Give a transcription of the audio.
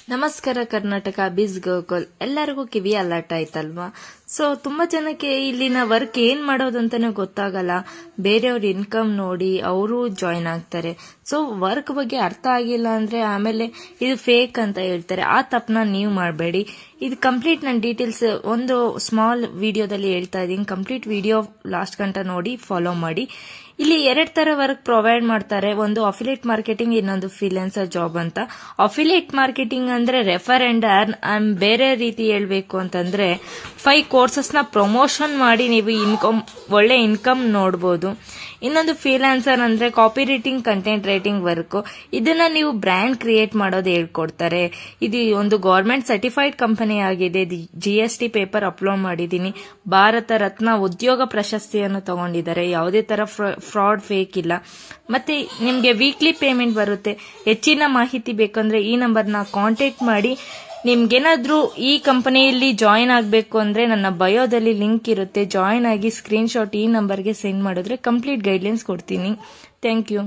ನಮಸ್ಕಾರ ಕರ್ನಾಟಕ ಬಿಸ್ ಗೋಕುಲ್ ಎಲ್ಲರಿಗೂ ಕಿವಿ ಅಲರ್ಟ್ ಆಯ್ತಲ್ವಾ. ಸೊ ತುಂಬಾ ಜನಕ್ಕೆ ಇಲ್ಲಿನ ವರ್ಕ್ ಏನ್ ಮಾಡೋದಂತಾನೆ ಗೊತ್ತಾಗಲ್ಲ. ಬೇರೆಯವ್ರ ಇನ್ಕಮ್ ನೋಡಿ ಅವರು ಜಾಯಿನ್ ಆಗ್ತಾರೆ. ಸೊ ವರ್ಕ್ ಬಗ್ಗೆ ಅರ್ಥ ಆಗಿಲ್ಲ ಅಂದ್ರೆ ಆಮೇಲೆ ಇದು ಫೇಕ್ ಅಂತ ಹೇಳ್ತಾರೆ. ಆ ತಪ್ಪನ ನೀವು ಮಾಡಬೇಡಿ. ಇದು ಕಂಪ್ಲೀಟ್ ನನ್ನ ಡೀಟೇಲ್ಸ್ ಒಂದು ಸ್ಮಾಲ್ ವಿಡಿಯೋದಲ್ಲಿ ಹೇಳ್ತಾ ಇದೀನಿ. ಕಂಪ್ಲೀಟ್ ವಿಡಿಯೋ ಲಾಸ್ಟ್ ಗಂಟ ನೋಡಿ ಫಾಲೋ ಮಾಡಿ. ಇಲ್ಲಿ 2 ತರ ವರ್ಕ್ ಪ್ರೊವೈಡ್ ಮಾಡ್ತಾರೆ. ಒಂದು ಅಫಿಲಿಯೇಟ್ ಮಾರ್ಕೆಟಿಂಗ್, ಇನ್ನೊಂದು ಫ್ರೀಲಾನ್ಸರ್ ಜಾಬ್ ಅಂತ. ಅಫಿಲಿಯೇಟ್ ಮಾರ್ಕೆಟಿಂಗ್ ಅಂದ್ರೆ ರೆಫರ್ ಅಂಡ್ ಅರ್ನ್. ಬೇರೆ ರೀತಿ ಹೇಳ್ಬೇಕು ಅಂತಂದ್ರೆ 5 ಕೋರ್ಸಸ್ ನ ಪ್ರಮೋಷನ್ ಮಾಡಿ ನೀವು ಒಳ್ಳೆ ಇನ್ಕಮ್ ನೋಡಬಹುದು. ಇನ್ನೊಂದು ಫ್ರೀಲಾನ್ಸರ್ ಅಂದ್ರೆ copy writing, content writing work. ಇದನ್ನ ನೀವು ಬ್ರ್ಯಾಂಡ್ ಕ್ರಿಯೇಟ್ ಮಾಡೋದು ಹೇಳ್ಕೊಡ್ತಾರೆ. ಇದು ಒಂದು ಗವರ್ಮೆಂಟ್ ಸರ್ಟಿಫೈಡ್ ಕಂಪನಿ ಆಗಿದೆ. GST ಪೇಪರ್ ಅಪ್ಲೋಡ್ ಮಾಡಿದೀನಿ. ಭಾರತ ರತ್ನ ಉದ್ಯೋಗ ಪ್ರಶಸ್ತಿಯನ್ನು ತಗೊಂಡಿದ್ದಾರೆ. ಯಾವುದೇ ತರ ಫ್ರಾಡ್ ಫೇಕ್ ಇಲ್ಲ. ಮತ್ತೆ ನಿಮ್ಗೆ ವೀಕ್ಲಿ ಪೇಮೆಂಟ್ ಬರುತ್ತೆ. ಹೆಚ್ಚಿನ ಮಾಹಿತಿ ಬೇಕಂದ್ರೆ ಈ ನಂಬರ್ನ ಕಾಂಟ್ಯಾಕ್ಟ್ ಮಾಡಿ. ನಿಮ್ಗೇನಾದ್ರೂ ಈ ಕಂಪನಿಯಲ್ಲಿ ಜಾಯಿನ್ ಆಗಬೇಕು ಅಂದ್ರೆ ನನ್ನ ಬಯೋದಲ್ಲಿ ಲಿಂಕ್ ಇರುತ್ತೆ. ಜಾಯಿನ್ ಆಗಿ ಸ್ಕ್ರೀನ್ ಶಾಟ್ ಈ ನಂಬರ್ಗೆ ಸೆಂಡ್ ಮಾಡಿದ್ರೆ ಕಂಪ್ಲೀಟ್ ಗೈಡ್ಲೈನ್ಸ್ ಕೊಡ್ತೀನಿ. Thank you.